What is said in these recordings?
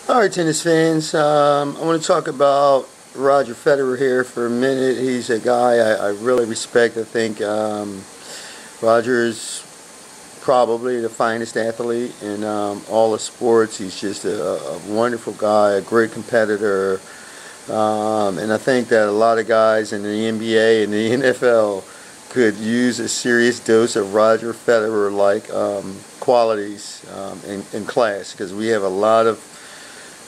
All right, tennis fans. I want to talk about Roger Federer here for a minute. He's a guy I really respect. I think Roger's probably the finest athlete in all the sports. He's just a wonderful guy, a great competitor. And I think that a lot of guys in the NBA and the NFL could use a serious dose of Roger Federer-like qualities in class, because we have a lot of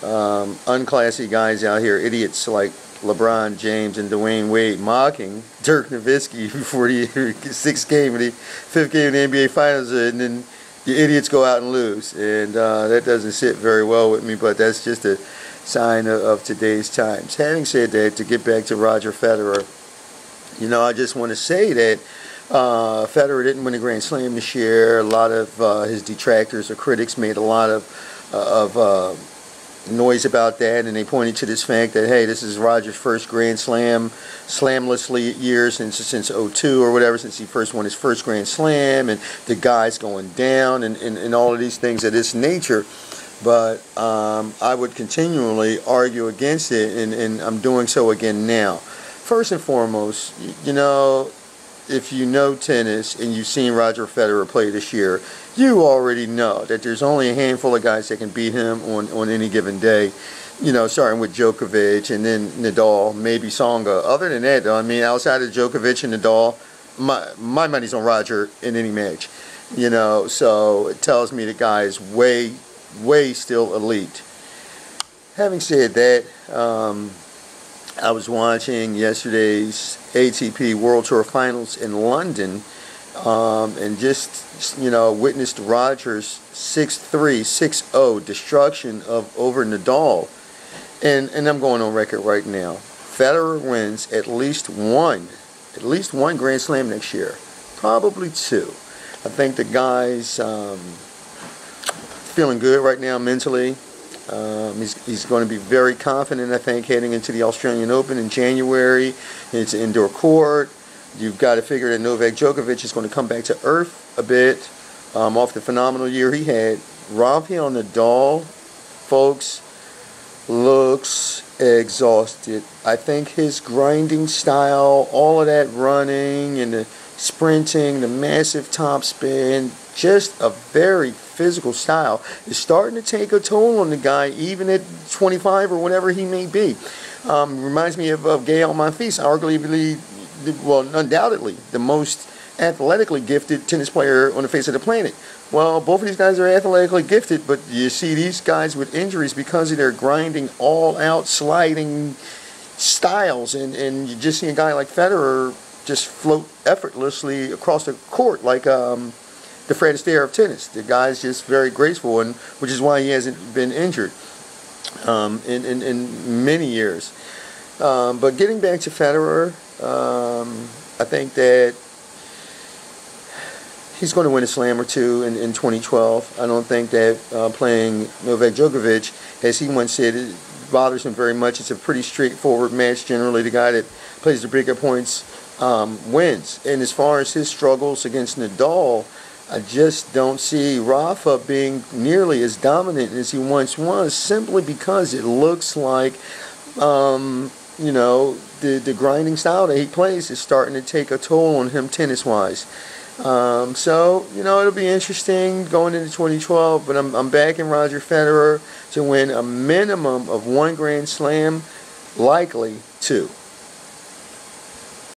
unclassy guys out here, idiots like LeBron James and Dwayne Wade mocking Dirk Nowitzki before the fifth game of the NBA Finals, and then the idiots go out and lose, and that doesn't sit very well with me. But that's just a sign of today's times. Having said that, to get back to Roger Federer, I just want to say that Federer didn't win a Grand Slam this year. A lot of his detractors or critics made a lot of noise about that, and they pointed to this fact that, hey, this is Roger's first Grand Slam, slamless year since '02 or whatever, since he first won his first Grand Slam, and the guy's going down, and all of these things of this nature. But I would continually argue against it, and I'm doing so again now. First and foremost, if you know tennis and you've seen Roger Federer play this year, you already know that there's only a handful of guys that can beat him on any given day. Starting with Djokovic and then Nadal, maybe Tsonga. Other than that, though, outside of Djokovic and Nadal, my money's on Roger in any match. So it tells me the guy is way still elite. Having said that, I was watching yesterday's ATP World Tour Finals in London, and just witnessed Roger's 6-3, 6-0 destruction over Nadal, and I'm going on record right now. Federer wins at least one Grand Slam next year, probably two. I think the guy's feeling good right now mentally. He's going to be very confident, I think, heading into the Australian Open in January. It's an indoor court. You've got to figure that Novak Djokovic is going to come back to earth a bit off the phenomenal year he had. Rafael Nadal, folks, looks exhausted. I think his grinding style, all of that running and the sprinting, the massive topspin, just a very physical style, is starting to take a toll on the guy, even at 25 or whatever he may be. Reminds me of Gael Monfils, arguably, undoubtedly, the most athletically gifted tennis player on the face of the planet. Well, both of these guys are athletically gifted, but you see these guys with injuries because of their grinding, all-out sliding styles, and you just see a guy like Federer just float effortlessly across the court like the Fred Astaire of tennis. The guy's just very graceful, and which is why he hasn't been injured in many years. But getting back to Federer, I think that he's going to win a slam or two in 2012. I don't think that playing Novak Djokovic, as he once said, it bothers him very much. It's a pretty straightforward match. Generally, the guy that plays the bigger points wins. And as far as his struggles against Nadal, I just don't see Rafa being nearly as dominant as he once was, simply because it looks like, the grinding style that he plays is starting to take a toll on him tennis-wise. So, it'll be interesting going into 2012, but I'm backing Roger Federer to win a minimum of one Grand Slam, likely two.